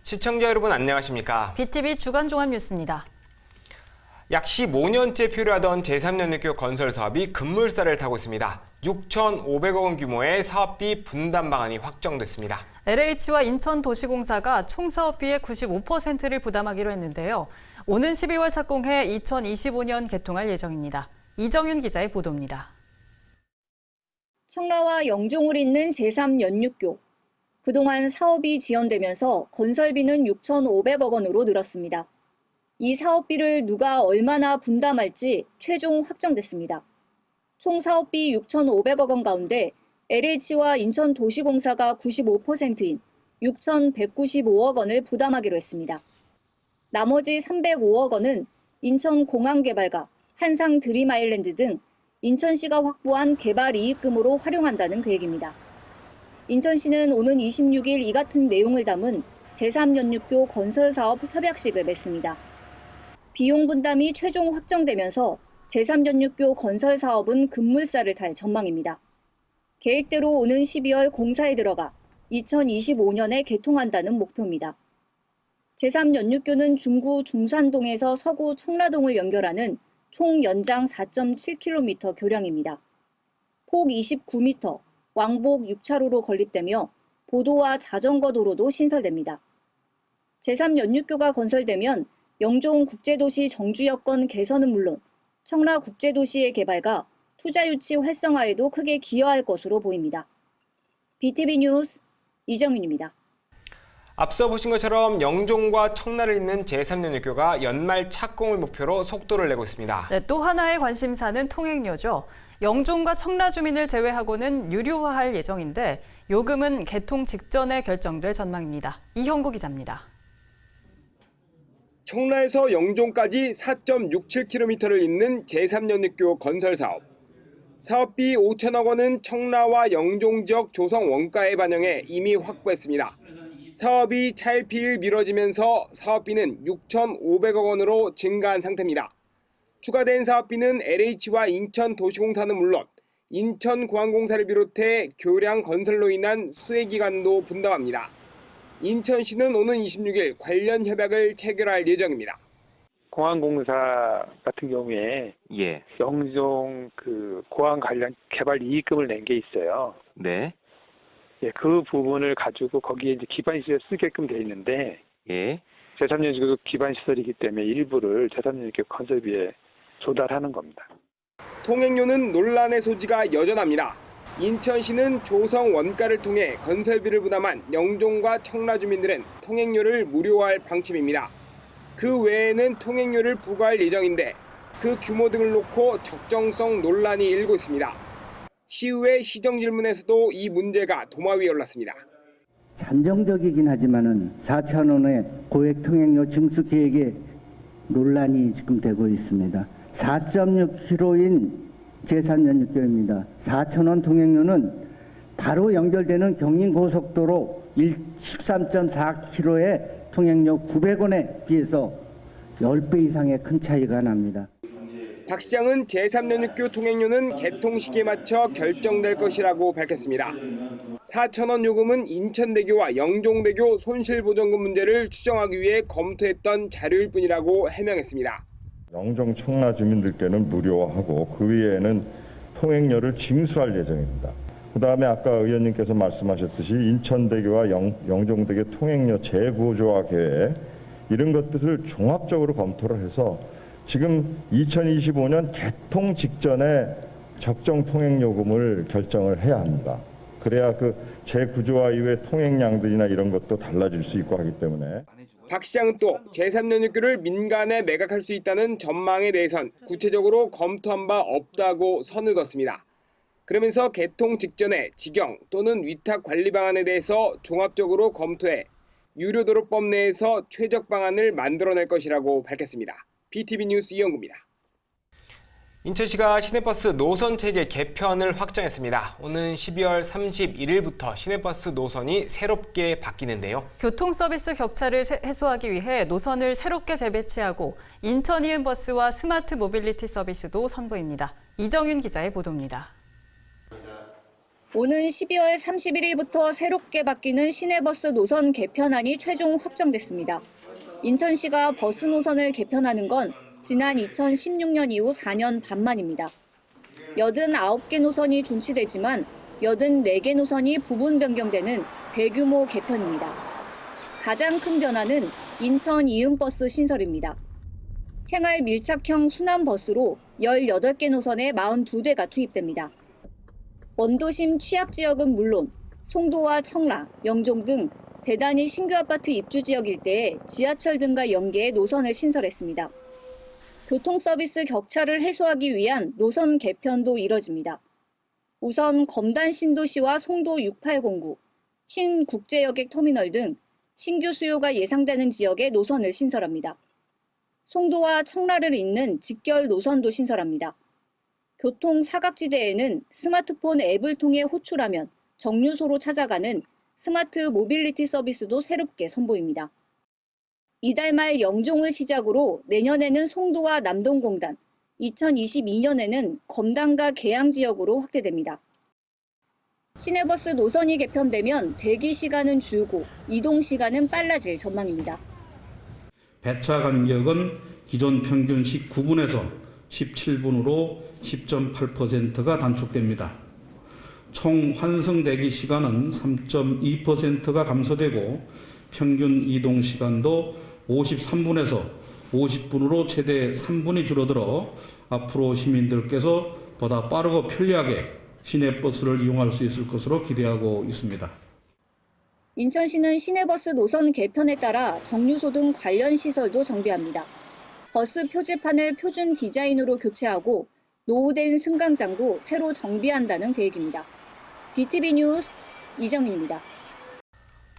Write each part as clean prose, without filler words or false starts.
시청자 여러분 안녕하십니까? BTV 주간 종합 뉴스입니다. 약 15년째 필요하던 제3연립교 건설 사업이 급물살을 타고 있습니다. 6,500억 원 규모의 사업비 분담 방안이 확정됐습니다. LH와 인천도시공사가 총 사업비의 95%를 부담하기로 했는데요. 오는 12월 착공해 2025년 개통할 예정입니다. 이정윤 기자의 보도입니다. 청라와 영종을 잇는 제3연륙교. 그동안 사업이 지연되면서 건설비는 6,500억 원으로 늘었습니다. 이 사업비를 누가 얼마나 분담할지 최종 확정됐습니다. 총 사업비 6,500억 원 가운데 LH와 인천도시공사가 95%인 6,195억 원을 부담하기로 했습니다. 나머지 305억 원은 인천공항개발과 한상드림아일랜드 등 인천시가 확보한 개발 이익금으로 활용한다는 계획입니다. 인천시는 오는 26일 이 같은 내용을 담은 제3연륙교 건설사업 협약식을 맺습니다. 비용 분담이 최종 확정되면서 제3연륙교 건설 사업은 급물살을 탈 전망입니다. 계획대로 오는 12월 공사에 들어가 2025년에 개통한다는 목표입니다. 제3연륙교는 중구 중산동에서 서구 청라동을 연결하는 총 연장 4.7km 교량입니다. 폭 29m, 왕복 6차로로 건립되며 보도와 자전거 도로도 신설됩니다. 제3연륙교가 건설되면 영종국제도시 정주 여건 개선은 물론 청라국제도시의 개발과 투자 유치 활성화에도 크게 기여할 것으로 보입니다. BTV 뉴스 이정윤입니다. 앞서 보신 것처럼 영종과 청라를 잇는 제3연립교가 연말 착공을 목표로 속도를 내고 있습니다. 네, 또 하나의 관심사는 통행료죠. 영종과 청라 주민을 제외하고는 유료화할 예정인데 요금은 개통 직전에 결정될 전망입니다. 이형구 기자입니다. 청라에서 영종까지 4.67km를 잇는 제3연립교 건설 사업. 사업비 5천억 원은 청라와 영종 지역 조성 원가에 반영해 이미 확보했습니다. 사업이 차일피일 미뤄지면서 사업비는 6,500억 원으로 증가한 상태입니다. 추가된 사업비는 LH와 인천도시공사는 물론 인천공항공사를 비롯해 교량 건설로 인한 수혜기관도 분담합니다. 인천시는 오는 26일 관련 협약을 체결할 예정입니다. 공항공사 같은 경우에 영종 공항 관련 개발 이익금을 낸 게 있어요. 네. 그 부분을 가지고 거기에 이제 기반 시설 쓰게끔 돼 있는데 제3연립교 기반 시설이기 때문에 일부를 제3연립교 건설비에 조달하는 겁니다. 통행료는 논란의 소지가 여전합니다. 인천시는 조성 원가를 통해 건설비를 부담한 영종과 청라 주민들은 통행료를 무료화할 방침입니다. 그 외에는 통행료를 부과할 예정인데 그 규모 등을 놓고 적정성 논란이 일고 있습니다. 시의회 시정질문에서도 이 문제가 도마 위에 올랐습니다. 잠정적이긴 하지만은 4천 원의 고액 통행료 징수 계획에 논란이 지금 되고 있습니다. 4.6km인 제3연립교입니다. 4천 원 통행료는 바로 연결되는 경인고속도로 13.4km의 통행료 900원에 비해서 10배 이상의 큰 차이가 납니다. 박 시장은 제3연립교 통행료는 개통 시기에 맞춰 결정될 것이라고 밝혔습니다. 4천 원 요금은 인천대교와 영종대교 손실보전금 문제를 추정하기 위해 검토했던 자료일 뿐이라고 해명했습니다. 영종 청라 주민들께는 무료화하고 그 위에는 통행료를 징수할 예정입니다. 그다음에 아까 의원님께서 말씀하셨듯이 인천대교와 영종대교 통행료 재구조화 계획 이런 것들을 종합적으로 검토를 해서 지금 2025년 개통 직전에 적정 통행요금을 결정을 해야 합니다. 그래야 그 재구조화 이후에 통행량들이나 이런 것도 달라질 수 있고 하기 때문에. 박 시장은 또 제3연립교를 민간에 매각할 수 있다는 전망에 대해선 구체적으로 검토한 바 없다고 선을 그었습니다. 그러면서 개통 직전에 직영 또는 위탁 관리 방안에 대해서 종합적으로 검토해 유료도로법 내에서 최적 방안을 만들어낼 것이라고 밝혔습니다. BTV 뉴스 이영구입니다. 인천시가 시내버스 노선체계 개편을 확정했습니다. 오는 12월 31일부터 시내버스 노선이 새롭게 바뀌는데요. 교통서비스 격차를 해소하기 위해 노선을 새롭게 재배치하고 인천이은버스와 스마트 모빌리티 서비스도 선보입니다. 이정윤 기자의 보도입니다. 오는 12월 31일부터 새롭게 바뀌는 시내버스 노선 개편안이 최종 확정됐습니다. 인천시가 버스 노선을 개편하는 건 지난 2016년 이후 4년 반 만입니다. 89개 노선이 존치되지만 84개 노선이 부분 변경되는 대규모 개편입니다. 가장 큰 변화는 인천 이음버스 신설입니다. 생활 밀착형 순환버스로 18개 노선에 42대가 투입됩니다. 원도심 취약지역은 물론 송도와 청라, 영종 등 대단히 신규 아파트 입주 지역 일대에 지하철 등과 연계해 노선을 신설했습니다. 교통 서비스 격차를 해소하기 위한 노선 개편도 이뤄집니다. 우선 검단 신도시와 송도 6809, 신국제여객 터미널 등 신규 수요가 예상되는 지역에 노선을 신설합니다. 송도와 청라를 잇는 직결 노선도 신설합니다. 교통 사각지대에는 스마트폰 앱을 통해 호출하면 정류소로 찾아가는 스마트 모빌리티 서비스도 새롭게 선보입니다. 이달 말 영종을 시작으로 내년에는 송도와 남동공단, 2022년에는 검단과 계양 지역으로 확대됩니다. 시내버스 노선이 개편되면 대기 시간은 줄고 이동 시간은 빨라질 전망입니다. 배차 간격은 기존 평균 19분에서 17분으로 10.8%가 단축됩니다. 총 환승 대기 시간은 3.2%가 감소되고 평균 이동 시간도 53분에서 50분으로 최대 3분이 줄어들어 앞으로 시민들께서 보다 빠르고 편리하게 시내버스를 이용할 수 있을 것으로 기대하고 있습니다. 인천시는 시내버스 노선 개편에 따라 정류소 등 관련 시설도 정비합니다. 버스 표지판을 표준 디자인으로 교체하고 노후된 승강장도 새로 정비한다는 계획입니다. BTV 뉴스 이정입니다.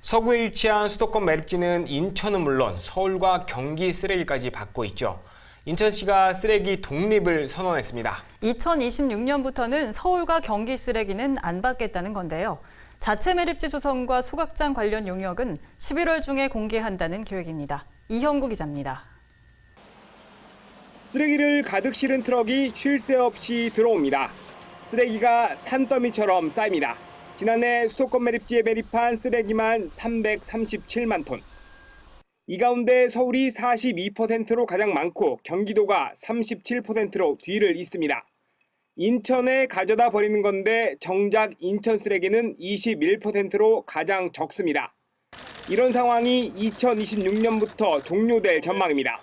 서구에 위치한 수도권 매립지는 인천은 물론 서울과 경기 쓰레기까지 받고 있죠. 인천시가 쓰레기 독립을 선언했습니다. 2026년부터는 서울과 경기 쓰레기는 안 받겠다는 건데요. 자체 매립지 조성과 소각장 관련 용역은 11월 중에 공개한다는 계획입니다. 이형구 기자입니다. 쓰레기를 가득 실은 트럭이 쉴 새 없이 들어옵니다. 쓰레기가 산더미처럼 쌓입니다. 지난해 수도권 매립지에 매립한 쓰레기만 337만 톤. 이 가운데 서울이 42%로 가장 많고 경기도가 37%로 뒤를 잇습니다. 인천에 가져다 버리는 건데 정작 인천 쓰레기는 21%로 가장 적습니다. 이런 상황이 2026년부터 종료될 전망입니다.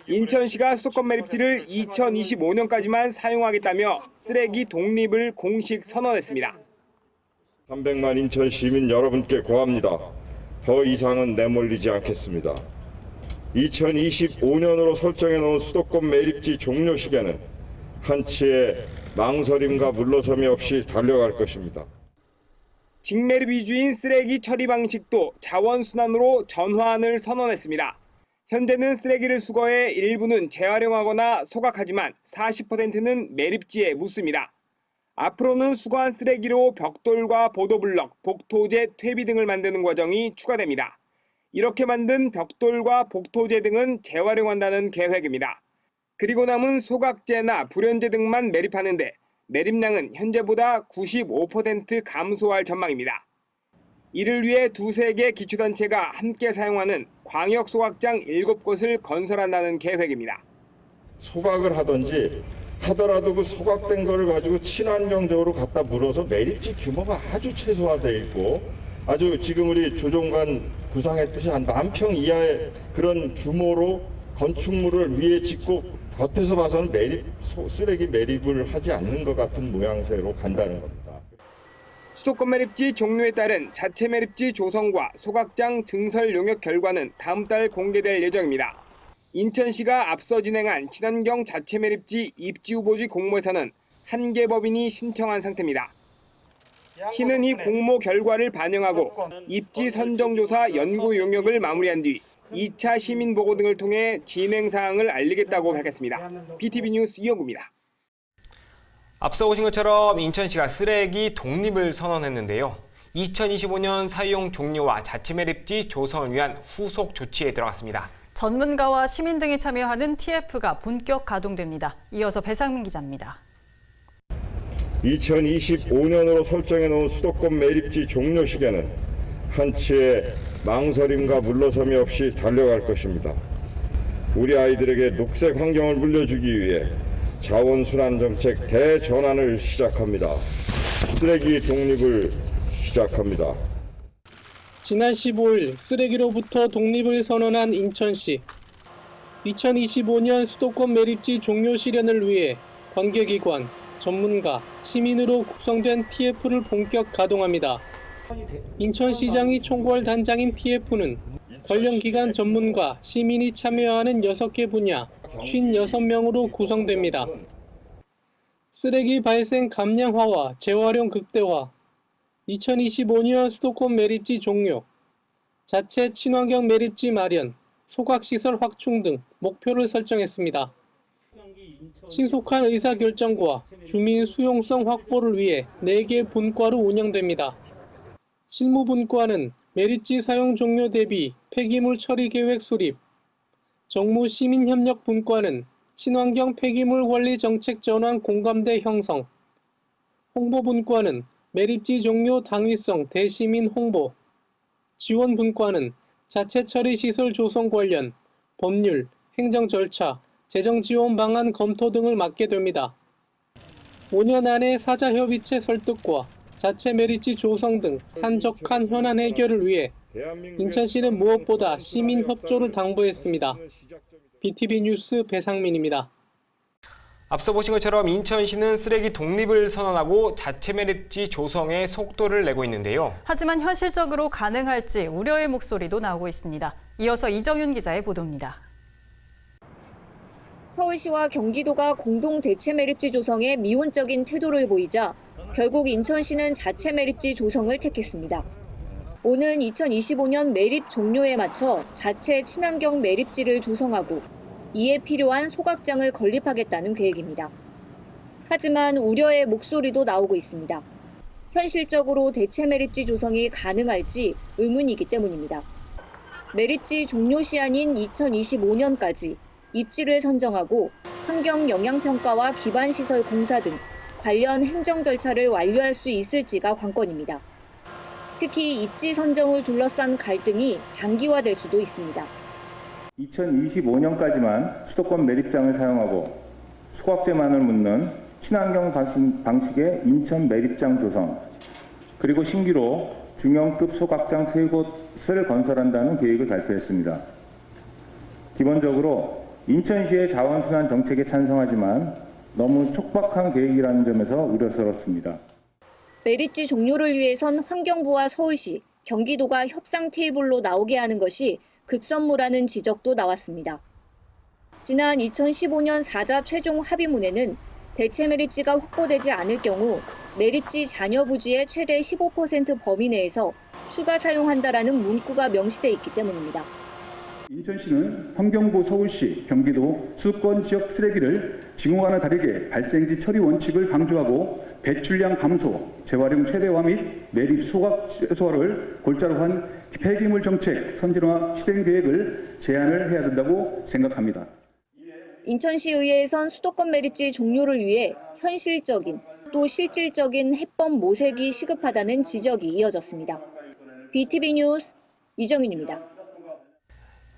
인천시가 수도권 매립지를 2025년까지만 사용하겠다며 쓰레기 독립을 공식 선언했습니다. 300만 인천 시민 여러분께 고합니다. 더 이상은 내몰리지 않겠습니다. 2025년으로 설정해 놓은 수도권 매립지 종료 시기에는 한치의 망설임과 물러섬이 없이 달려갈 것입니다. 직매립 위주인 쓰레기 처리 방식도 자원순환으로 전환을 선언했습니다. 현재는 쓰레기를 수거해 일부는 재활용하거나 소각하지만 40%는 매립지에 묻습니다. 앞으로는 수거한 쓰레기로 벽돌과 보도블럭, 복토제, 퇴비 등을 만드는 과정이 추가됩니다. 이렇게 만든 벽돌과 복토제 등은 재활용한다는 계획입니다. 그리고 남은 소각제나 불연제 등만 매립하는데 매립량은 현재보다 95% 감소할 전망입니다. 이를 위해 두세 개 기초단체가 함께 사용하는 광역 소각장 7곳을 건설한다는 계획입니다. 소각을 하더라도 그 소각된 거를 가지고 친환경적으로 갖다 물어서 매립지 규모가 아주 최소화되어 있고 아주 지금 우리 조종관 구상했듯이 한 10,000평 이하의 그런 규모로 건축물을 위에 짓고 겉에서 봐서는 쓰레기 매립을 하지 않는 것 같은 모양새로 간다는 겁니다. 수도권 매립지 종료에 따른 자체 매립지 조성과 소각장 증설 용역 결과는 다음 달 공개될 예정입니다. 인천시가 앞서 진행한 친환경 자체 매립지 입지 후보지 공모에서는 한 개 법인이 신청한 상태입니다. 시는 이 공모 결과를 반영하고 입지 선정조사 연구 용역을 마무리한 뒤 2차 시민보고 등을 통해 진행 사항을 알리겠다고 밝혔습니다. BTV 뉴스 이영구입니다. 앞서 오신 것처럼 인천시가 쓰레기 독립을 선언했는데요. 2025년 사용 종료와 자체 매립지 조성을 위한 후속 조치에 들어갔습니다. 전문가와 시민 등이 참여하는 TF가 본격 가동됩니다. 이어서 배상민 기자입니다. 2025년으로 설정해 놓은 수도권 매립지 종료 시기에는 한치의 망설임과 물러섬이 없이 달려갈 것입니다. 우리 아이들에게 녹색 환경을 물려주기 위해 자원순환 정책 대전환을 시작합니다. 쓰레기 독립을 시작합니다. 지난 15일 쓰레기로부터 독립을 선언한 인천시. 2025년 수도권 매립지 종료 실현을 위해 관계기관, 전문가, 시민으로 구성된 TF를 본격 가동합니다. 인천시장이 총괄 단장인 TF는 관련 기관 전문가, 시민이 참여하는 6개 분야 56명으로 구성됩니다. 쓰레기 발생 감량화와 재활용 극대화, 2025년 수도권 매립지 종료, 자체 친환경 매립지 마련, 소각시설 확충 등 목표를 설정했습니다. 신속한 의사결정과 주민 수용성 확보를 위해 4개 분과로 운영됩니다. 실무분과는 매립지 사용 종료 대비 폐기물 처리 계획 수립, 정무 시민협력 분과는 친환경 폐기물 관리 정책 전환 공감대 형성, 홍보분과는 매립지 종료 당위성 대시민 홍보, 지원분과는 자체 처리 시설 조성 관련 법률, 행정 절차, 재정 지원 방안 검토 등을 맡게 됩니다. 5년 안에 사자협의체 설득과 자체 매립지 조성 등 산적한 현안 해결을 위해 인천시는 무엇보다 시민 협조를 당부했습니다. BTV 뉴스 배상민입니다. 앞서 보신 것처럼 인천시는 쓰레기 독립을 선언하고 자체 매립지 조성에 속도를 내고 있는데요. 하지만 현실적으로 가능할지 우려의 목소리도 나오고 있습니다. 이어서 이정윤 기자의 보도입니다. 서울시와 경기도가 공동 대체 매립지 조성에 미온적인 태도를 보이자 결국 인천시는 자체 매립지 조성을 택했습니다. 오는 2025년 매립 종료에 맞춰 자체 친환경 매립지를 조성하고 이에 필요한 소각장을 건립하겠다는 계획입니다. 하지만 우려의 목소리도 나오고 있습니다. 현실적으로 대체 매립지 조성이 가능할지 의문이기 때문입니다. 매립지 종료 시한인 2025년까지 입지를 선정하고 환경 영향평가와 기반시설 공사 등 관련 행정 절차를 완료할 수 있을지가 관건입니다. 특히 입지 선정을 둘러싼 갈등이 장기화될 수도 있습니다. 2025년까지만 수도권 매립장을 사용하고 소각제만을 묻는 친환경 방식의 인천 매립장 조성, 그리고 신규로 중형급 소각장 3곳을 건설한다는 계획을 발표했습니다. 기본적으로 인천시의 자원순환 정책에 찬성하지만 너무 촉박한 계획이라는 점에서 우려스럽습니다. 매립지 종료를 위해선 환경부와 서울시, 경기도가 협상 테이블로 나오게 하는 것이 급선무라는 지적도 나왔습니다. 지난 2015년 4자 최종 합의문에는 대체 매립지가 확보되지 않을 경우 매립지 잔여 부지의 최대 15% 범위 내에서 추가 사용한다라는 문구가 명시돼 있기 때문입니다. 인천시는 환경부, 서울시, 경기도 수도권 지역 쓰레기를 지금과는 다르게 발생지 처리 원칙을 강조하고 배출량 감소, 재활용 최대화 및 매립 소각소를 골자로 한 폐기물 정책 선진화 실행 계획을 제안을 해야 된다고 생각합니다. 인천시의회에선 수도권 매립지 종료를 위해 현실적인 또 실질적인 해법 모색이 시급하다는 지적이 이어졌습니다. BTV 뉴스 이정윤입니다.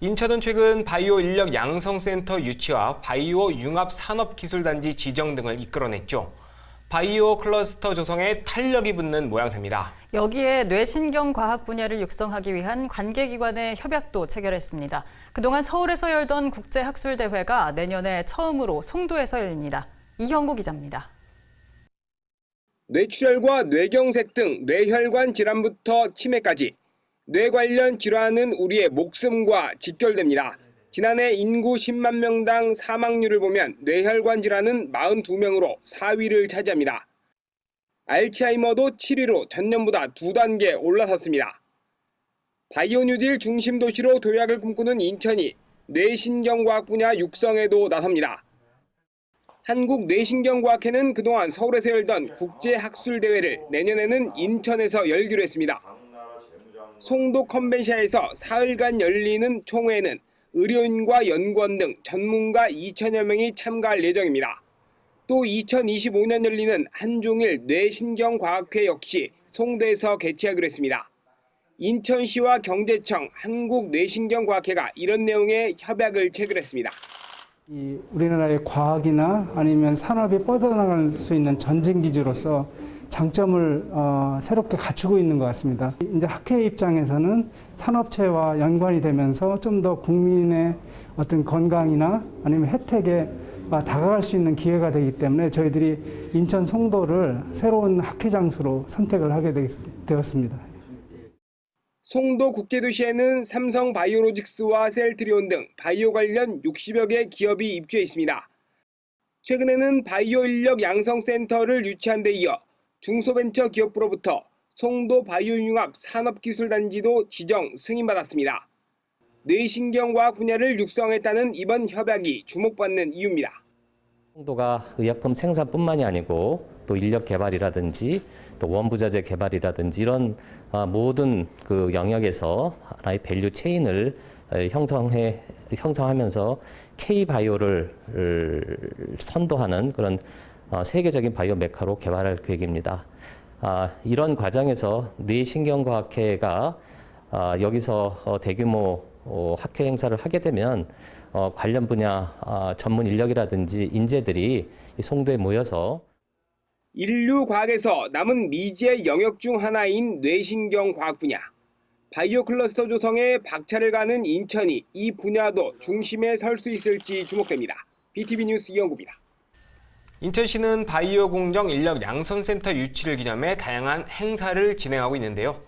인천은 최근 바이오 인력 양성센터 유치와 바이오 융합산업기술단지 지정 등을 이끌어냈죠. 바이오 클러스터 조성에 탄력이 붙는 모양새입니다. 여기에 뇌신경과학 분야를 육성하기 위한 관계기관의 협약도 체결했습니다. 그동안 서울에서 열던 국제학술대회가 내년에 처음으로 송도에서 열립니다. 이형구 기자입니다. 뇌출혈과 뇌경색 등 뇌혈관 질환부터 치매까지 뇌 관련 질환은 우리의 목숨과 직결됩니다. 지난해 인구 10만 명당 사망률을 보면 뇌혈관 질환은 42명으로 4위를 차지합니다. 알츠하이머도 7위로 전년보다 2단계 올라섰습니다. 바이오 뉴딜 중심 도시로 도약을 꿈꾸는 인천이 뇌신경과학 분야 육성에도 나섭니다. 한국뇌신경과학회는 그동안 서울에서 열던 국제학술대회를 내년에는 인천에서 열기로 했습니다. 송도 컨벤시아에서 사흘간 열리는 총회에는 의료인과 연구원 등 전문가 2,000여 명이 참가할 예정입니다. 또 2025년 열리는 한종일 뇌신경과학회 역시 송도에서 개최하기로 했습니다. 인천시와 경제청, 한국뇌신경과학회가 이런 내용의 협약을 체결했습니다. 우리나라의 과학이나 아니면 산업이 뻗어나갈 수 있는 전진 기지로서 장점을 새롭게 갖추고 있는 것 같습니다. 이제 학회 입장에서는 산업체와 연관이 되면서 좀 더 국민의 어떤 건강이나 아니면 혜택에 다가갈 수 있는 기회가 되기 때문에 저희들이 인천 송도를 새로운 학회 장소로 선택을 하게 되었습니다. 송도 국제도시에는 삼성 바이오로직스와 셀트리온 등 바이오 관련 60여 개 기업이 입주해 있습니다. 최근에는 바이오 인력 양성센터를 유치한 데 이어 중소벤처기업부로부터 송도 바이오융합 산업기술단지도 지정 승인받았습니다. 뇌신경과학 분야를 육성했다는 이번 협약이 주목받는 이유입니다. 송도가 의약품 생산뿐만이 아니고 또 인력 개발이라든지 또 원부자재 개발이라든지 이런 모든 그 영역에서 하나의 밸류 체인을 형성하면서 K-바이오를 선도하는 그런 세계적인 바이오 메카로 개발할 계획입니다. 이런 과정에서 뇌신경과학회가 여기서 대규모 학회 행사를 하게 되면 관련 분야 전문 인력이라든지 인재들이 송도에 모여서 인류 과학에서 남은 미지의 영역 중 하나인 뇌신경과학 분야. 바이오 클러스터 조성에 박차를 가는 인천이 이 분야도 중심에 설 수 있을지 주목됩니다. BTV 뉴스 이영구입니다. 인천시는 바이오 공정 인력 양성센터 유치를 기념해 다양한 행사를 진행하고 있는데요.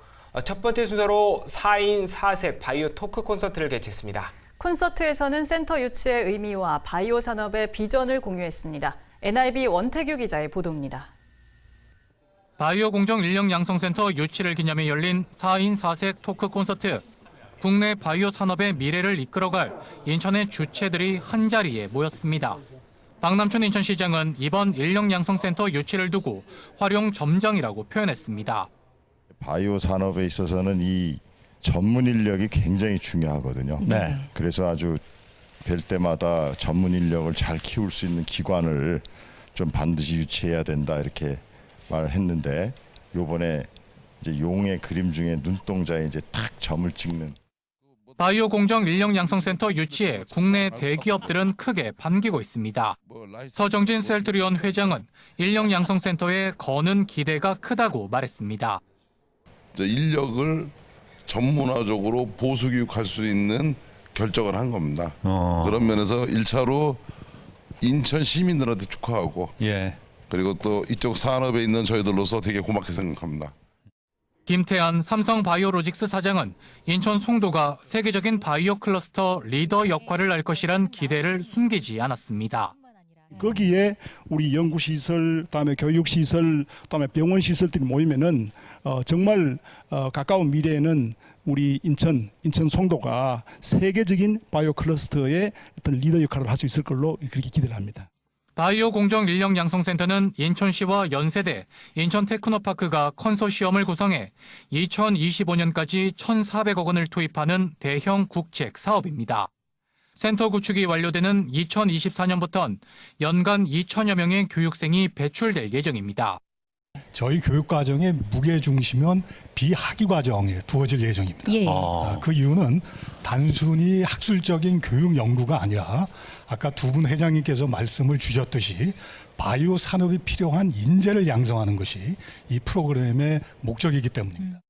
첫 번째 순서로 4인 4색 바이오 토크 콘서트를 개최했습니다. 콘서트에서는 센터 유치의 의미와 바이오 산업의 비전을 공유했습니다. NIB 원태규 기자의 보도입니다. 바이오 공정 인력 양성센터 유치를 기념해 열린 4인 4색 토크 콘서트. 국내 바이오 산업의 미래를 이끌어갈 인천의 주체들이 한자리에 모였습니다. 박남춘 인천시장은 이번 인력 양성센터 유치를 두고 활용 점정이라고 표현했습니다. 바이오 산업에 있어서는 이 전문 인력이 굉장히 중요하거든요. 네. 그래서 아주 뵐 때마다 전문 인력을 잘 키울 수 있는 기관을 좀 반드시 유치해야 된다 이렇게 말을 했는데 요번에 이제 용의 그림 중에 눈동자에 이제 탁 점을 찍는 바이오 공정 인력 양성센터 유치에 국내 대기업들은 크게 반기고 있습니다. 서정진 셀트리온 회장은 인력 양성센터에 거는 기대가 크다고 말했습니다. 인력을 전문화적으로 보수 교육할 수 있는 결정을 한 겁니다. 그런 면에서 1차로 인천 시민들한테 축하하고 그리고 또 이쪽 산업에 있는 저희들로서 되게 고맙게 생각합니다. 김태한 삼성 바이오로직스 사장은 인천 송도가 세계적인 바이오 클러스터 리더 역할을 할 것이란 기대를 숨기지 않았습니다. 거기에 우리 연구시설, 그다음에 교육시설, 그다음에 병원시설들이 모이면은 정말 가까운 미래에는 우리 인천 송도가 세계적인 바이오 클러스터의 어떤 리더 역할을 할 수 있을 걸로 그렇게 기대를 합니다. 바이오 공정 인력 양성센터는 인천시와 연세대, 인천테크노파크가 컨소시엄을 구성해 2025년까지 1,400억 원을 투입하는 대형 국책 사업입니다. 센터 구축이 완료되는 2024년부터는 연간 2천여 명의 교육생이 배출될 예정입니다. 저희 교육과정의 무게중심은 비학위 과정에 두어질 예정입니다. 그 이유는 단순히 학술적인 교육 연구가 아니라 아까 두 분 회장님께서 말씀을 주셨듯이 바이오 산업이 필요한 인재를 양성하는 것이 이 프로그램의 목적이기 때문입니다.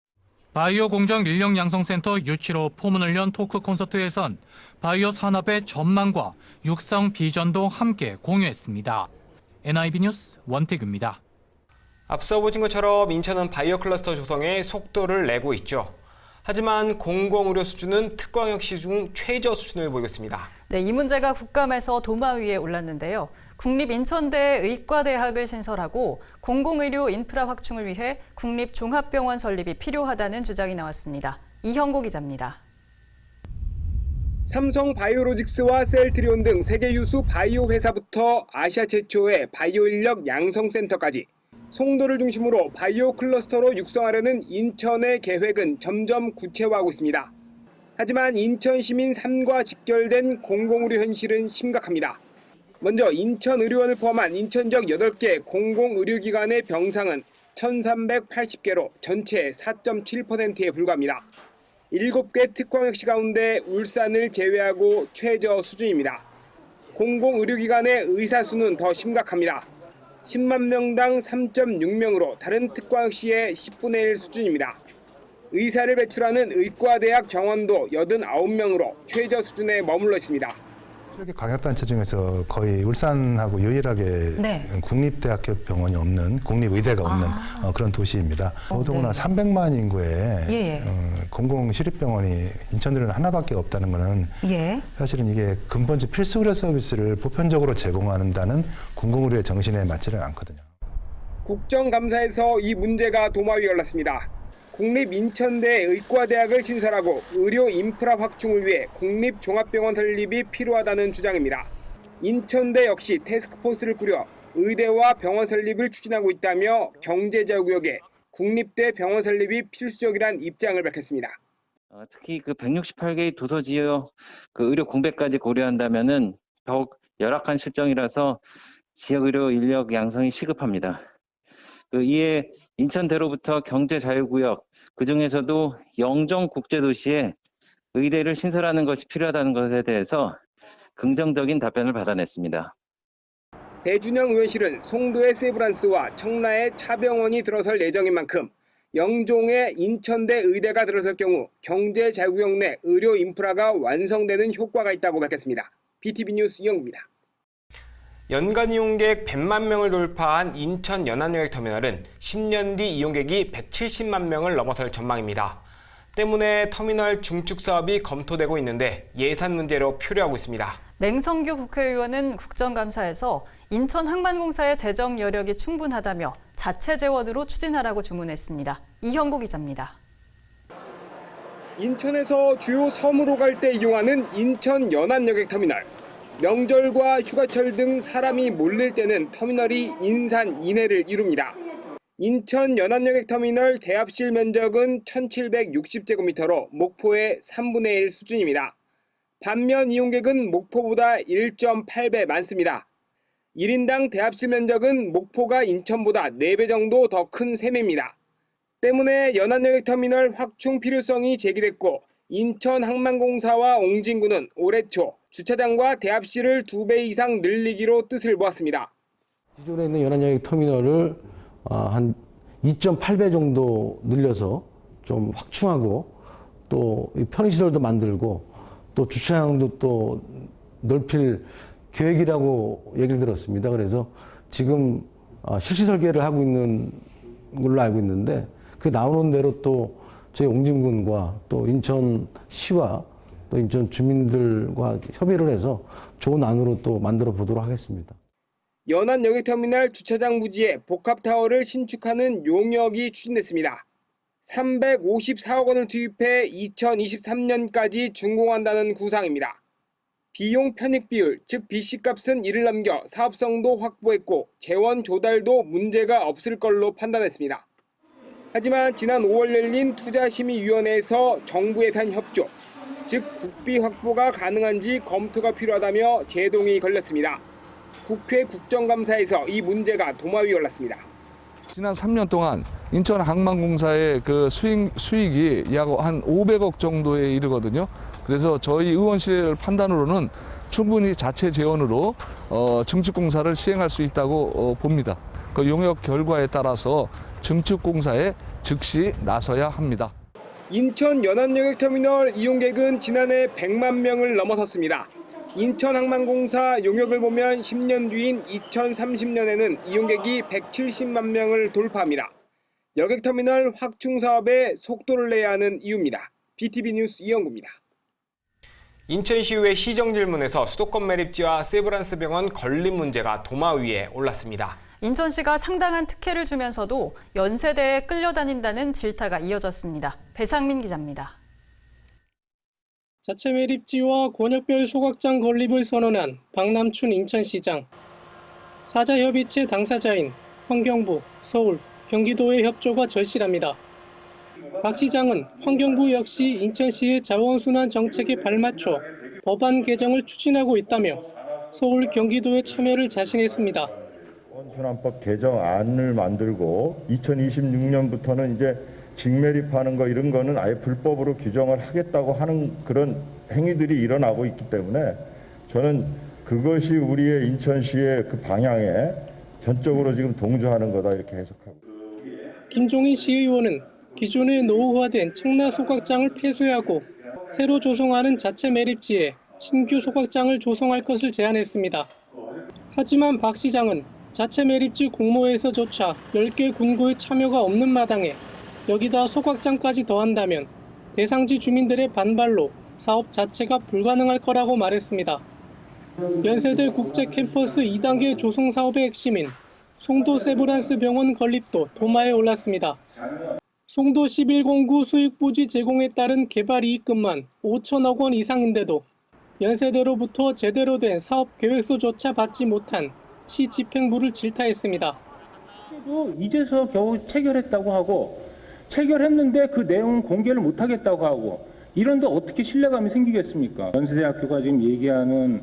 바이오 공정 인력 양성센터 유치로 포문을 연 토크 콘서트에선 바이오 산업의 전망과 육성 비전도 함께 공유했습니다. NIB 뉴스 원태규입니다. 앞서 보신 것처럼 인천은 바이오 클러스터 조성에 속도를 내고 있죠. 하지만 공공의료 수준은 특광역시 중 최저 수준을 보이고 있습니다. 네, 이 문제가 국감에서 도마 위에 올랐는데요. 국립인천대 의과대학을 신설하고 공공의료 인프라 확충을 위해 국립종합병원 설립이 필요하다는 주장이 나왔습니다. 이형고 기자입니다. 삼성 바이오로직스와 셀트리온 등 세계 유수 바이오 회사부터 아시아 최초의 바이오 인력 양성센터까지 송도를 중심으로 바이오 클러스터로 육성하려는 인천의 계획은 점점 구체화하고 있습니다. 하지만 인천 시민 삶과 직결된 공공의료 현실은 심각합니다. 먼저 인천의료원을 포함한 인천 지역 8개 공공의료기관의 병상은 1,380개로 전체의 4.7%에 불과합니다. 7개 특광역시 가운데 울산을 제외하고 최저 수준입니다. 공공의료기관의 의사 수는 더 심각합니다. 10만 명당 3.6명으로 다른 특광역시의 10분의 1 수준입니다. 의사를 배출하는 의과대학 정원도 89명으로 최저 수준에 머물러 있습니다. 이렇게 광역단체 중에서 거의 울산하고 유일하게 국립대학교 병원이 없는, 국립의대가 없는 그런 도시입니다. 더더구나 300만 인구의 공공시립병원이 인천에는 하나밖에 없다는 것은 사실은 이게 근본적 필수 의료 서비스를 보편적으로 제공한다는 공공의료의 정신에 맞지는 않거든요. 국정감사에서 이 문제가 도마 위에 올랐습니다. 국립인천대 의과대학을 신설하고 의료 인프라 확충을 위해 국립종합병원 설립이 필요하다는 주장입니다. 인천대 역시 태스크포스를 꾸려 의대와 병원 설립을 추진하고 있다며 경제자구역에 국립대 병원 설립이 필수적이란 입장을 밝혔습니다. 특히 그 168개의 도서 지역 그 의료 공백까지 고려한다면은 더욱 열악한 실정이라서 지역 의료 인력 양성이 시급합니다. 이에 인천대로부터 경제자유구역, 그중에서도 영종국제도시에 의대를 신설하는 것이 필요하다는 것에 대해서 긍정적인 답변을 받아냈습니다. 배준영 의원실은 송도의 세브란스와 청라의 차병원이 들어설 예정인 만큼 영종의 인천대 의대가 들어설 경우 경제자유구역 내 의료 인프라가 완성되는 효과가 있다고 밝혔습니다. BTV 뉴스 이영구입니다. 연간 이용객 100만 명을 돌파한 인천 연안여객터미널은 10년 뒤 이용객이 170만 명을 넘어설 전망입니다. 때문에 터미널 중축 사업이 검토되고 있는데 예산 문제로 표류하고 있습니다. 맹성규 국회의원은 국정감사에서 인천항만공사의 재정 여력이 충분하다며 자체 재원으로 추진하라고 주문했습니다. 이형구 기자입니다. 인천에서 주요 섬으로 갈 때 이용하는 인천 연안여객터미널. 명절과 휴가철 등 사람이 몰릴 때는 터미널이 인산인해를 이룹니다. 인천 연안여객터미널 대합실 면적은 1,760제곱미터로 목포의 3분의 1 수준입니다. 반면 이용객은 목포보다 1.8배 많습니다. 1인당 대합실 면적은 목포가 인천보다 4배 정도 더 큰 셈입니다. 때문에 연안여객터미널 확충 필요성이 제기됐고 인천항만공사와 옹진군은 올해 초 주차장과 대합실을 2배 이상 늘리기로 뜻을 모았습니다. 기존에 있는 연안여객터미널을 한 2.8배 정도 늘려서 좀 확충하고 또 편의시설도 만들고 또 주차장도 또 넓힐 계획이라고 얘기를 들었습니다. 그래서 지금 실시 설계를 하고 있는 걸로 알고 있는데 그 나오는 대로 또 저희 옹진군과 또 인천시와 또 인천 주민들과 협의를 해서 좋은 안으로 또 만들어 보도록 하겠습니다. 연안여객터미널 주차장 부지에 복합타워를 신축하는 용역이 추진됐습니다. 354억 원을 투입해 2023년까지 준공한다는 구상입니다. 비용 편익 비율, 즉 BC값은 이를 넘겨 사업성도 확보했고 재원 조달도 문제가 없을 걸로 판단했습니다. 하지만 지난 5월 열린 투자심의위원회에서 정부 예산 협조, 즉 국비 확보가 가능한지 검토가 필요하다며 제동이 걸렸습니다. 국회 국정감사에서 이 문제가 도마 위에 올랐습니다. 지난 3년 동안 인천항만공사의 그 수익이 약 한 500억 정도에 이르거든요. 그래서 저희 의원실 판단으로는 충분히 자체 재원으로 증축공사를 시행할 수 있다고 봅니다. 그 용역 결과에 따라서 증축공사에 즉시 나서야 합니다. 인천 연안여객터미널 이용객은 지난해 100만 명을 넘어섰습니다. 인천항만공사 용역을 보면 10년 뒤인 2030년에는 이용객이 170만 명을 돌파합니다. 여객터미널 확충 사업에 속도를 내야 하는 이유입니다. BTV 뉴스 이영구입니다. 인천시의회 시정질문에서 수도권 매립지와 세브란스 병원 건립 문제가 도마 위에 올랐습니다. 인천시가 상당한 특혜를 주면서도 연세대에 끌려다닌다는 질타가 이어졌습니다. 배상민 기자입니다. 자체 매립지와 권역별 소각장 건립을 선언한 박남춘 인천시장. 사자협의체 당사자인 환경부, 서울, 경기도의 협조가 절실합니다. 박 시장은 환경부 역시 인천시의 자원순환 정책에 발맞춰 법안 개정을 추진하고 있다며 서울 경기도의 참여를 자신했습니다. 순환법 개정안을 만들고 2026년부터는 이제 직매립하는 거 이런 거는 아예 불법으로 규정을 하겠다고 하는 그런 행위들이 일어나고 있기 때문에 저는 그것이 우리의 인천시의 그 방향에 전적으로 지금 동조하는 거다 이렇게 해석하고. 김종인 시의원은 기존에 노후화된 청라 소각장을 폐쇄하고 새로 조성하는 자체 매립지에 신규 소각장을 조성할 것을 제안했습니다. 하지만 박 시장은 자체 매립지 공모에서조차 10개 군구의 참여가 없는 마당에 여기다 소각장까지 더한다면 대상지 주민들의 반발로 사업 자체가 불가능할 거라고 말했습니다. 연세대 국제캠퍼스 2단계 조성 사업의 핵심인 송도 세브란스 병원 건립도 도마에 올랐습니다. 송도 11공구 수익부지 제공에 따른 개발 이익금만 5천억 원 이상인데도 연세대로부터 제대로 된 사업 계획서조차 받지 못한 시 집행부를 질타했습니다. 그래도 이제서 겨우 체결했다고 하고 체결했는데 그 내용 공개를 못하겠다고 하고 이런데 어떻게 신뢰감이 생기겠습니까? 연세대학교가 지금 얘기하는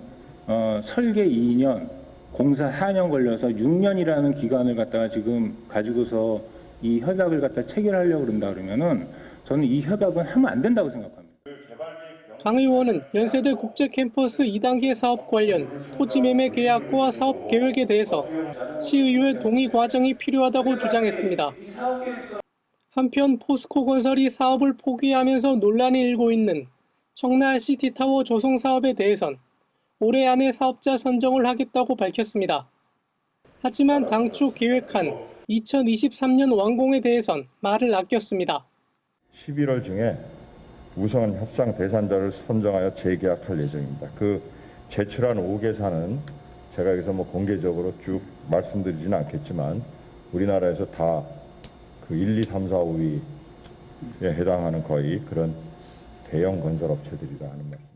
설계 2년, 공사 4년 걸려서 6년이라는 기간을 갖다가 지금 가지고서 이 협약을 갖다 체결하려고 그런다 그러면은 저는 이 협약은 하면 안 된다고 생각합니다. 강 의원은 연세대 국제캠퍼스 2단계 사업 관련 토지매매 계약과 사업 계획에 대해서 시의회 동의 과정이 필요하다고 주장했습니다. 한편 포스코 건설이 사업을 포기하면서 논란이 일고 있는 청라 시티타워 조성 사업에 대해선 올해 안에 사업자 선정을 하겠다고 밝혔습니다. 하지만 당초 계획한 2023년 완공에 대해선 말을 아꼈습니다. 11월 중에 우선 협상 대상자를 선정하여 재계약할 예정입니다. 그 제출한 5개사는 제가 여기서 뭐 공개적으로 쭉 말씀드리지는 않겠지만 우리나라에서 다 그 1, 2, 3, 4, 5위에 해당하는 거의 그런 대형 건설업체들이라 하는 말씀.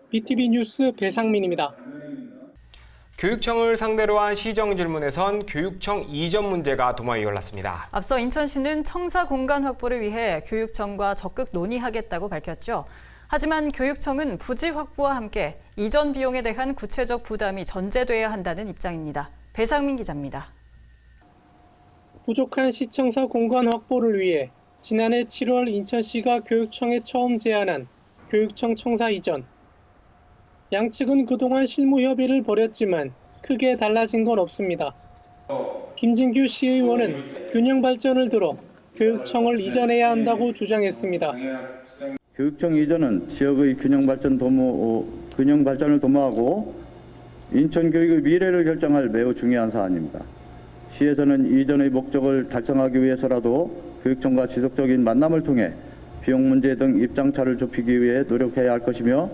BTV 뉴스 배상민입니다. 교육청을 상대로 한 시정 질문에선 교육청 이전 문제가 도마 위에 올랐습니다. 앞서 인천시는 청사 공간 확보를 위해 교육청과 적극 논의하겠다고 밝혔죠. 하지만 교육청은 부지 확보와 함께 이전 비용에 대한 구체적 부담이 전제돼야 한다는 입장입니다. 배상민 기자입니다. 부족한 시청사 공간 확보를 위해 지난해 7월 인천시가 교육청에 처음 제안한 교육청 청사 이전. 양측은 그동안 실무 협의를 벌였지만 크게 달라진 건 없습니다. 김진규 시의원은 균형 발전을 들어 교육청을 이전해야 한다고 주장했습니다. 교육청 이전은 지역의 균형 발전을 도모하고 인천 교육의 미래를 결정할 매우 중요한 사안입니다. 시에서는 이전의 목적을 달성하기 위해서라도 교육청과 지속적인 만남을 통해 비용 문제 등 입장차를 좁히기 위해 노력해야 할 것이며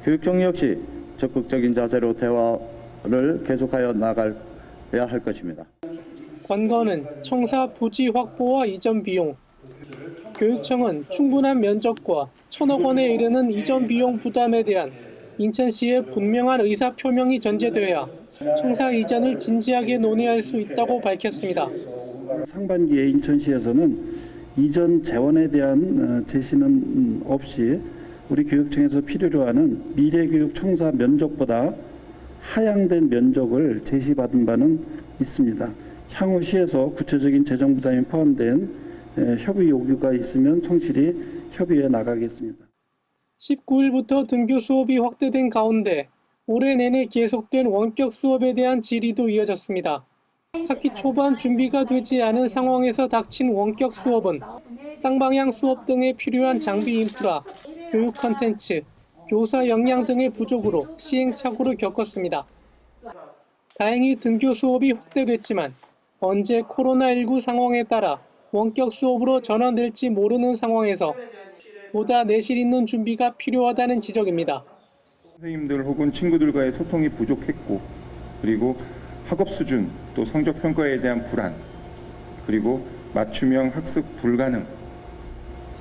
교육청 역시 적극적인 자세로 대화를 계속하여 나가야 할 것입니다. 관건은 청사 부지 확보와 이전 비용. 교육청은 충분한 면적과 1,000억 원에 이르는 이전 비용 부담에 대한 인천시의 분명한 의사 표명이 전제돼야 청사 이전을 진지하게 논의할 수 있다고 밝혔습니다. 상반기에 인천시에서는 이전 재원에 대한 제시는 없이 우리 교육청에서 필요로 하는 미래교육 청사 면적보다 하향된 면적을 제시받은 바는 있습니다. 향후 시에서 구체적인 재정 부담이 포함된 협의 요구가 있으면 성실히 협의해 나가겠습니다. 19일부터 등교 수업이 확대된 가운데 올해 내내 계속된 원격 수업에 대한 질의도 이어졌습니다. 학기 초반 준비가 되지 않은 상황에서 닥친 원격 수업은 쌍방향 수업 등에 필요한 장비 인프라, 교육 콘텐츠, 교사 역량 등의 부족으로 시행착오를 겪었습니다. 다행히 등교 수업이 확대됐지만 언제 코로나19 상황에 따라 원격 수업으로 전환될지 모르는 상황에서 보다 내실 있는 준비가 필요하다는 지적입니다. 선생님들 혹은 친구들과의 소통이 부족했고 그리고 학업 수준 또 성적 평가에 대한 불안 그리고 맞춤형 학습 불가능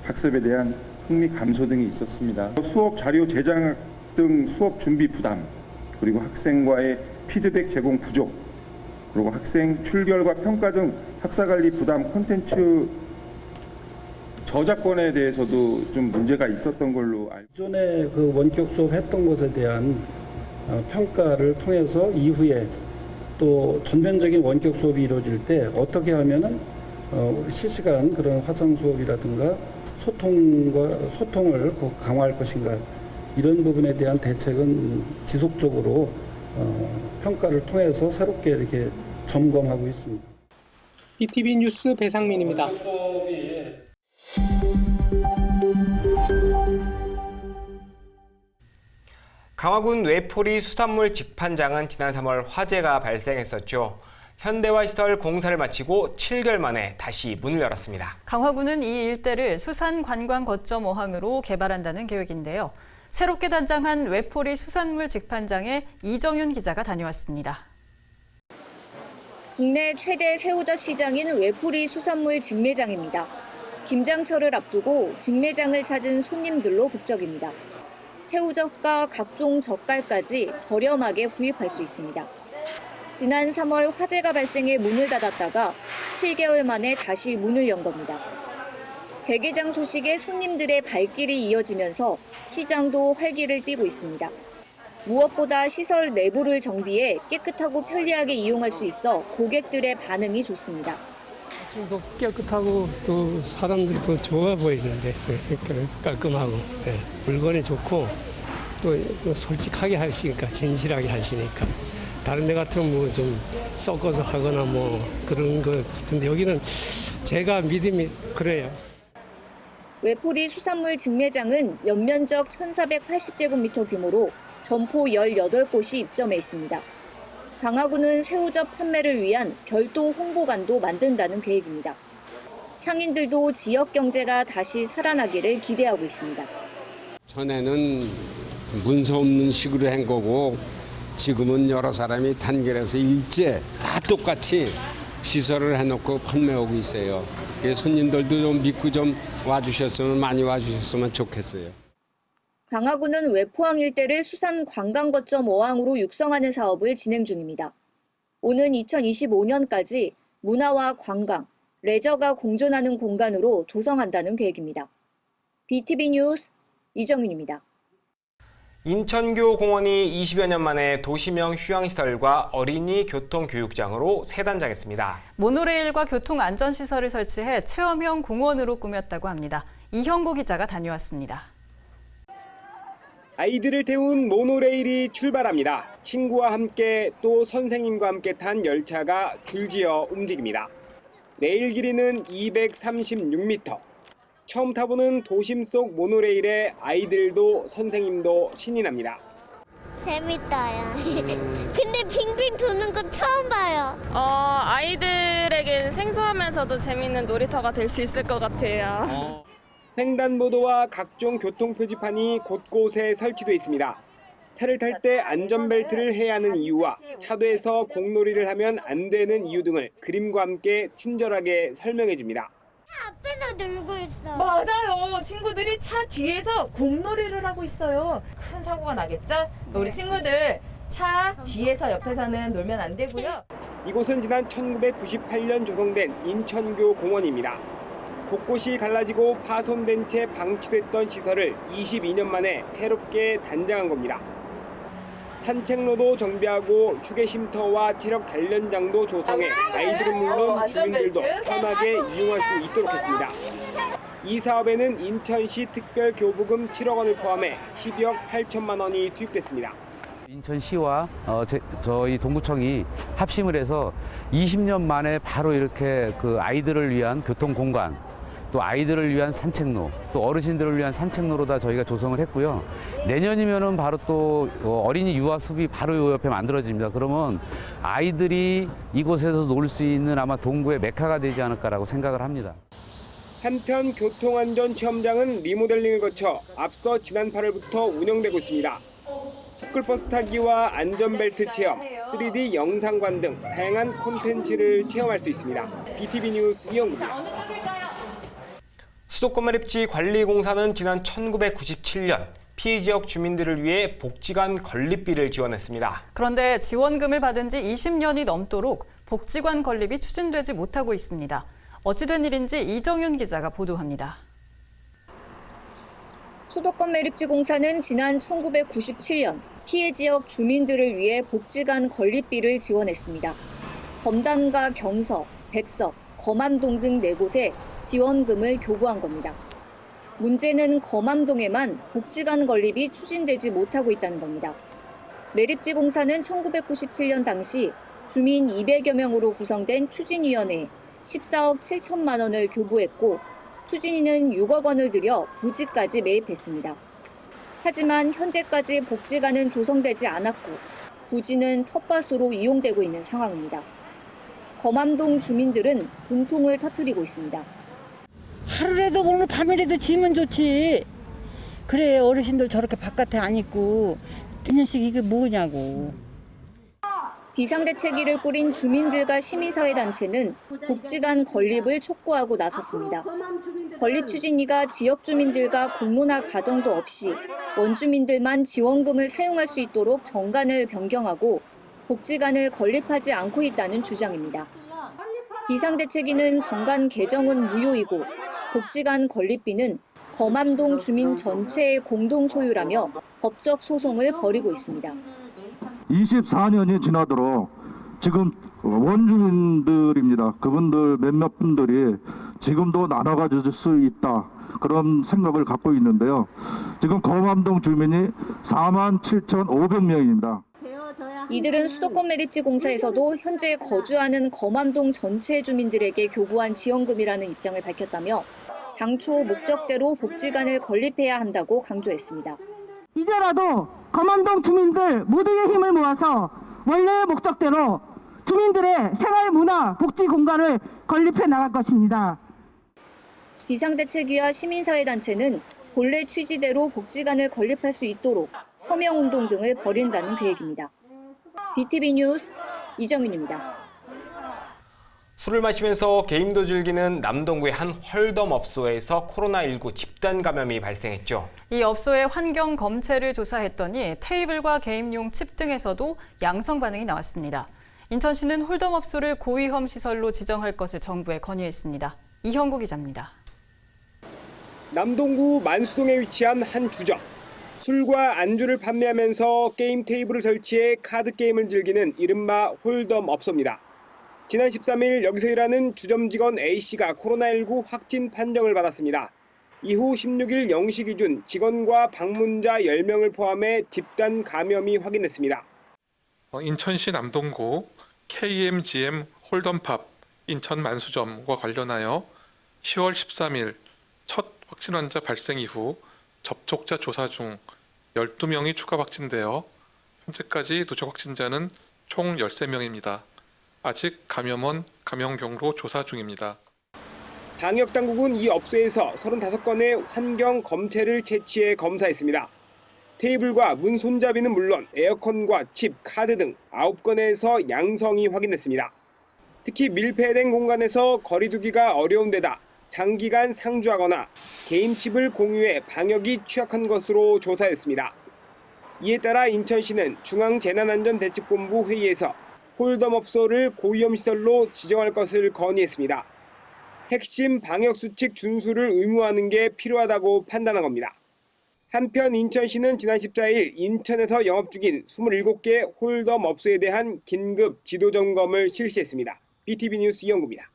학습에 대한 흥미 감소 등이 있었습니다. 수업 자료 제작 등 수업 준비 부담 그리고 학생과의 피드백 제공 부족 그리고 학생 출결과 평가 등 학사관리 부담 콘텐츠 저작권에 대해서도 좀 문제가 있었던 걸로 알고 기존에 그 원격 수업 했던 것에 대한 평가를 통해서 이후에 또 전면적인 원격 수업이 이루어질 때 어떻게 하면은 실시간 그런 화상 수업이라든가 소통을 강화할 것인가, 이런 부분에 대한 대책은 지속적으로 평가를 통해서 새롭게 이렇게 점검하고 있습니다. BTV 뉴스 배상민입니다. 강화군 외포리 수산물 직판장은 지난 3월 화재가 발생했었죠. 현대화시설 공사를 마치고 7개월 만에 다시 문을 열었습니다. 강화군은 이 일대를 수산 관광 거점 어항으로 개발한다는 계획인데요. 새롭게 단장한 외포리 수산물 직판장에 이정윤 기자가 다녀왔습니다. 국내 최대 새우젓 시장인 외포리 수산물 직매장입니다. 김장철을 앞두고 직매장을 찾은 손님들로 북적입니다. 새우젓과 각종 젓갈까지 저렴하게 구입할 수 있습니다. 지난 3월 화재가 발생해 문을 닫았다가 7개월 만에 다시 문을 연 겁니다. 재개장 소식에 손님들의 발길이 이어지면서 시장도 활기를 띠고 있습니다. 무엇보다 시설 내부를 정비해 깨끗하고 편리하게 이용할 수 있어 고객들의 반응이 좋습니다. 좀 깨끗하고 또 사람들이 더 좋아 보이는데 깔끔하고 물건이 좋고 또 솔직하게 하시니까, 진실하게 하시니까. 다른 데 같으면 뭐 좀 섞어서 하거나 뭐 그런 것 같은데 여기는 제가 믿음이 그래요. 외포리 수산물 직매장은 연면적 1,480제곱미터 규모로 점포 18곳이 입점해 있습니다. 강화군은 새우젓 판매를 위한 별도 홍보관도 만든다는 계획입니다. 상인들도 지역 경제가 다시 살아나기를 기대하고 있습니다. 전에는 문서 없는 식으로 한 거고 지금은 여러 사람이 단결해서 일제 다 똑같이 시설을 해놓고 판매하고 있어요. 손님들도 좀 믿고 좀 많이 와주셨으면 좋겠어요. 강화군은 외포항 일대를 수산 관광 거점 어항으로 육성하는 사업을 진행 중입니다. 오는 2025년까지 문화와 관광, 레저가 공존하는 공간으로 조성한다는 계획입니다. BTV 뉴스 이정윤입니다. 인천교 공원이 20여 년 만에 도시명 휴양시설과 어린이 교통교육장으로 새 단장했습니다. 모노레일과 교통안전시설을 설치해 체험형 공원으로 꾸몄다고 합니다. 이형고 기자가 다녀왔습니다. 아이들을 태운 모노레일이 출발합니다. 친구와 함께 또 선생님과 함께 탄 열차가 줄지어 움직입니다. 레일 길이는 236m. 처음 타보는 도심 속 모노레일에 아이들도 선생님도 신이 납니다. 재밌어요. 근데 빙빙 도는 건 처음 봐요. 아이들에겐 생소하면서도 재밌는 놀이터가 될 수 있을 것 같아요. 횡단보도와 각종 교통 표지판이 곳곳에 설치돼 있습니다. 차를 탈 때 안전벨트를 해야 하는 이유와 차도에서 공놀이를 하면 안 되는 이유 등을 그림과 함께 친절하게 설명해 줍니다. 앞에서 놀고 있어. 맞아요. 친구들이 차 뒤에서 공놀이를 하고 있어요. 큰 사고가 나겠죠? 우리 친구들 차 뒤에서 옆에서는 놀면 안 되고요. 이곳은 지난 1998년 조성된 인천교 공원입니다. 곳곳이 갈라지고 파손된 채 방치됐던 시설을 22년 만에 새롭게 단장한 겁니다. 산책로도 정비하고 휴게쉼터와 체력 단련장도 조성해 아이들은 물론 주민들도 편하게 이용할 수 있도록 했습니다. 이 사업에는 인천시 특별교부금 7억 원을 포함해 12억 8천만 원이 투입됐습니다. 인천시와 저희 동구청이 합심을 해서 20년 만에 바로 이렇게 그 아이들을 위한 교통공간, 또 아이들을 위한 산책로, 또 어르신들을 위한 산책로로 다 저희가 조성을 했고요. 내년이면은 바로 또 어린이 유아 숲이 바로 요 옆에 만들어집니다. 그러면 아이들이 이곳에서 놀 수 있는 아마 동구의 메카가 되지 않을까라고 생각을 합니다. 한편 교통안전체험장은 리모델링을 거쳐 앞서 지난 8월부터 운영되고 있습니다. 스쿨버스 타기와 안전벨트 체험, 3D 영상관 등 다양한 콘텐츠를 체험할 수 있습니다. BTV 뉴스 이영구입니다. 수도권 매립지 관리공사는 지난 1997년 피해 지역 주민들을 위해 복지관 건립비를 지원했습니다. 그런데 지원금을 받은 지 20년이 넘도록 복지관 건립이 추진되지 못하고 있습니다. 어찌된 일인지 이정윤 기자가 보도합니다. 수도권 매립지 공사는 지난 1997년 피해 지역 주민들을 위해 복지관 건립비를 지원했습니다. 검단과 경서, 백석, 검암동 등 4곳에 지원금을 교부한 겁니다. 문제는 검암동에만 복지관 건립이 추진되지 못하고 있다는 겁니다. 매립지공사는 1997년 당시 주민 200여 명으로 구성된 추진위원회에 14억 7천만 원을 교부했고 추진위는 6억 원을 들여 부지까지 매입했습니다. 하지만 현재까지 복지관은 조성되지 않았고 부지는 텃밭으로 이용되고 있는 상황입니다. 검암동 주민들은 분통을 터뜨리고 있습니다. 하루라도 오늘 밤이라도 지면 좋지. 그래 어르신들 저렇게 바깥에 안 있고 1년씩 이게 뭐냐고. 비상대책위를 꾸린 주민들과 시민사회단체는 복지관 건립을 촉구하고 나섰습니다. 건립 추진위가 지역 주민들과 공론화 과정도 없이 원주민들만 지원금을 사용할 수 있도록 정관을 변경하고 복지관을 건립하지 않고 있다는 주장입니다. 비상대책위는 정관 개정은 무효이고 복지관 건립비는 검암동 주민 전체의 공동 소유라며 법적 소송을 벌이고 있습니다. 24년이 지나도록 지금 원주민들입니다. 그분들 몇몇 분들이 지금도 나눠 가질 수 있다. 그런 생각을 갖고 있는데요. 지금 검암동 주민이 47,500명입니다. 이들은 수도권 매립지 공사에서도 현재 거주하는 검암동 전체 주민들에게 교부한 지원금이라는 입장을 밝혔다며 당초 목적대로 복지관을 건립해야 한다고 강조했습니다. 이제라도 검암동 주민들 모두의 힘을 모아서 원래의 목적대로 주민들의 생활 문화 복지 공간을 건립해 나갈 것입니다. 비상대책위와 시민사회단체는 본래 취지대로 복지관을 건립할 수 있도록 서명운동 등을 벌인다는 계획입니다. BTV 뉴스 이정윤입니다. 술을 마시면서 게임도 즐기는 남동구의 한 헐덤업소에서 코로나19 집단 감염이 발생했죠. 이 업소의 환경 검체를 조사했더니 테이블과 게임용 칩 등에서도 양성 반응이 나왔습니다. 인천시는 홀덤업소를 고위험 시설로 지정할 것을 정부에 건의했습니다. 이형구 기자입니다. 남동구 만수동에 위치한 한 주점. 술과 안주를 판매하면서 게임 테이블을 설치해 카드 게임을 즐기는 이른바 홀덤업소입니다. 지난 13일 여기서 일하는 주점 직원 A씨가 코로나19 확진 판정을 받았습니다. 이후 16일 0시 기준 직원과 방문자 10명을 포함해 집단 감염이 확인됐습니다. 인천시 남동구 KMGM 홀덤팝 인천 만수점과 관련하여 10월 13일 첫 확진 환자 발생 이후 접촉자 조사 중 12명이 추가 확진되어 현재까지 누적 확진자는 총 13명입니다. 아직 감염원, 감염경로 조사 중입니다. 방역당국은 이 업소에서 35건의 환경 검체를 채취해 검사했습니다. 테이블과 문 손잡이는 물론 에어컨과 칩, 카드 등 9건에서 양성이 확인됐습니다. 특히 밀폐된 공간에서 거리 두기가 어려운 데다 장기간 상주하거나 게임칩을 공유해 방역이 취약한 것으로 조사했습니다. 이에 따라 인천시는 중앙재난안전대책본부 회의에서 홀덤업소를 고위험시설로 지정할 것을 건의했습니다. 핵심 방역수칙 준수를 의무화하는 게 필요하다고 판단한 겁니다. 한편 인천시는 지난 14일 인천에서 영업 중인 27개 홀덤업소에 대한 긴급 지도점검을 실시했습니다. BTV 뉴스 이영구입니다.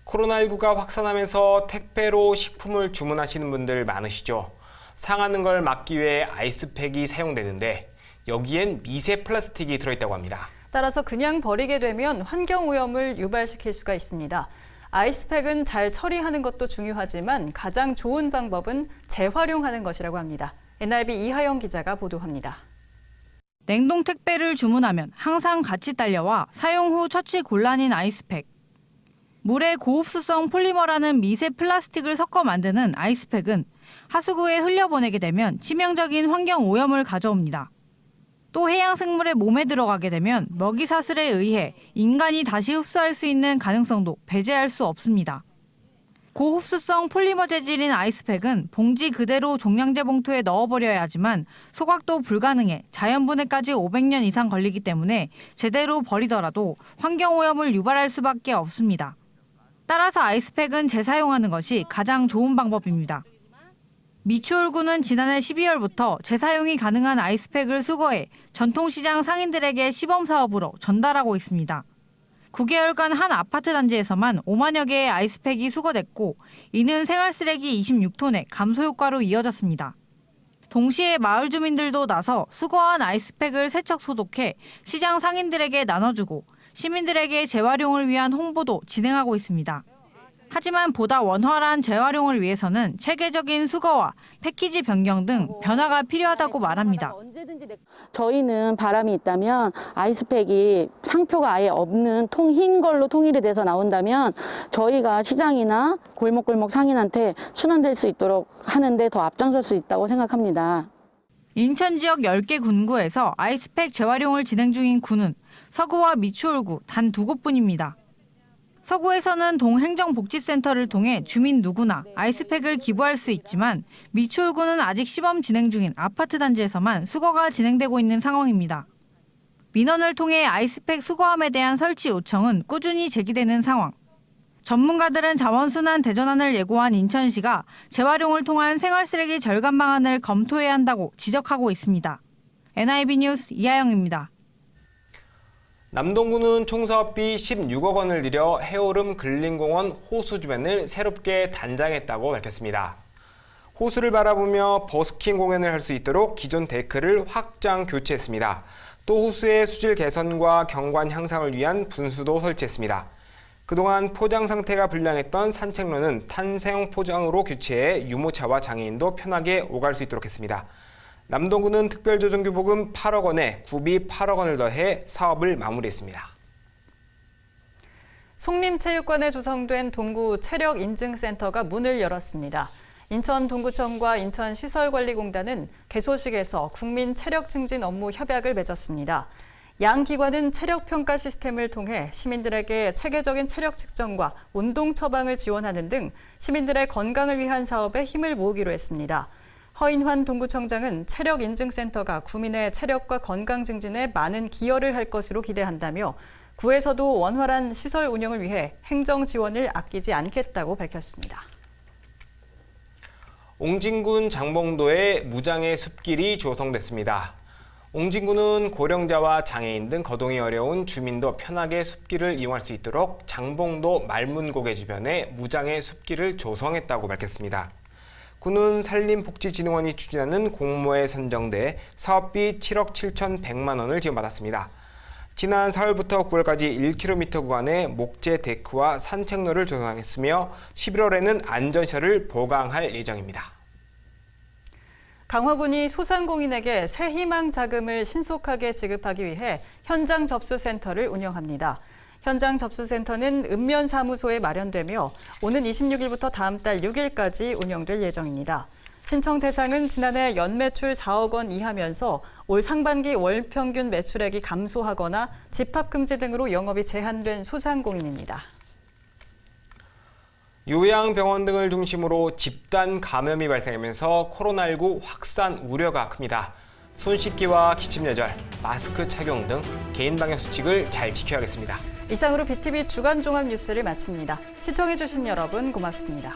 코로나19가 확산하면서 택배로 식품을 주문하시는 분들 많으시죠? 상하는 걸 막기 위해 아이스팩이 사용되는데 여기엔 미세 플라스틱이 들어있다고 합니다. 따라서 그냥 버리게 되면 환경오염을 유발시킬 수가 있습니다. 아이스팩은 잘 처리하는 것도 중요하지만 가장 좋은 방법은 재활용하는 것이라고 합니다. NRB 이하영 기자가 보도합니다. 냉동 택배를 주문하면 항상 같이 딸려와 사용 후 처치 곤란인 아이스팩. 물에 고흡수성 폴리머라는 미세 플라스틱을 섞어 만드는 아이스팩은 하수구에 흘려보내게 되면 치명적인 환경오염을 가져옵니다. 또 해양생물의 몸에 들어가게 되면 먹이사슬에 의해 인간이 다시 흡수할 수 있는 가능성도 배제할 수 없습니다. 고흡수성 폴리머 재질인 아이스팩은 봉지 그대로 종량제 봉투에 넣어버려야 하지만 소각도 불가능해 자연분해까지 500년 이상 걸리기 때문에 제대로 버리더라도 환경오염을 유발할 수밖에 없습니다. 따라서 아이스팩은 재사용하는 것이 가장 좋은 방법입니다. 미추홀구는 지난해 12월부터 재사용이 가능한 아이스팩을 수거해 전통시장 상인들에게 시범사업으로 전달하고 있습니다. 9개월간 한 아파트 단지에서만 5만여 개의 아이스팩이 수거됐고 이는 생활쓰레기 26톤의 감소 효과로 이어졌습니다. 동시에 마을 주민들도 나서 수거한 아이스팩을 세척 소독해 시장 상인들에게 나눠주고 시민들에게 재활용을 위한 홍보도 진행하고 있습니다. 하지만 보다 원활한 재활용을 위해서는 체계적인 수거와 패키지 변경 등 변화가 필요하다고 말합니다. 저희는 바람이 있다면 아이스팩이 상표가 아예 없는 흰 걸로 통일이 돼서 나온다면 저희가 시장이나 골목골목 상인한테 순환될 수 있도록 하는데 더 앞장설 수 있다고 생각합니다. 인천 지역 10개 군구에서 아이스팩 재활용을 진행 중인 구는 서구와 미추홀구 단 2곳뿐입니다. 서구에서는 동행정복지센터를 통해 주민 누구나 아이스팩을 기부할 수 있지만 미추홀구는 아직 시범 진행 중인 아파트 단지에서만 수거가 진행되고 있는 상황입니다. 민원을 통해 아이스팩 수거함에 대한 설치 요청은 꾸준히 제기되는 상황. 전문가들은 자원순환 대전환을 예고한 인천시가 재활용을 통한 생활쓰레기 절감 방안을 검토해야 한다고 지적하고 있습니다. NIB 뉴스 이하영입니다. 남동구는 총사업비 16억 원을 들여 해오름 근린공원 호수 주변을 새롭게 단장했다고 밝혔습니다. 호수를 바라보며 버스킹 공연을 할 수 있도록 기존 데크를 확장 교체했습니다. 또 호수의 수질 개선과 경관 향상을 위한 분수도 설치했습니다. 그동안 포장 상태가 불량했던 산책로는 탄생 포장으로 교체해 유모차와 장애인도 편하게 오갈 수 있도록 했습니다. 남동구는 특별조정규모금 8억 원에 구비 8억 원을 더해 사업을 마무리했습니다. 송림체육관에 조성된 동구 체력인증센터가 문을 열었습니다. 인천 동구청과 인천시설관리공단은 개소식에서 국민 체력 증진 업무 협약을 맺었습니다. 양 기관은 체력평가 시스템을 통해 시민들에게 체계적인 체력 측정과 운동 처방을 지원하는 등 시민들의 건강을 위한 사업에 힘을 모으기로 했습니다. 허인환 동구청장은 체력인증센터가 구민의 체력과 건강 증진에 많은 기여를 할 것으로 기대한다며 구에서도 원활한 시설 운영을 위해 행정 지원을 아끼지 않겠다고 밝혔습니다. 옹진군 장봉도에 무장의 숲길이 조성됐습니다. 옹진군은 고령자와 장애인 등 거동이 어려운 주민도 편하게 숲길을 이용할 수 있도록 장봉도 말문고개 주변에 무장의 숲길을 조성했다고 밝혔습니다. 군은 산림복지진흥원이 추진하는 공모에 선정돼 사업비 7억 7,100만 원을 지원받았습니다. 지난 4월부터 9월까지 1km 구간에 목재 데크와 산책로를 조성했으며 11월에는 안전시설을 보강할 예정입니다. 강화군이 소상공인에게 새희망 자금을 신속하게 지급하기 위해 현장 접수센터를 운영합니다. 현장 접수센터는 읍면사무소에 마련되며 오는 26일부터 다음 달 6일까지 운영될 예정입니다. 신청 대상은 지난해 연매출 4억 원 이하면서 올 상반기 월 평균 매출액이 감소하거나 집합금지 등으로 영업이 제한된 소상공인입니다. 요양병원 등을 중심으로 집단 감염이 발생하면서 코로나19 확산 우려가 큽니다. 손 씻기와 기침 예절, 마스크 착용 등 개인 방역 수칙을 잘 지켜야겠습니다. 이상으로 BTV 주간 종합 뉴스를 마칩니다. 시청해주신 여러분 고맙습니다.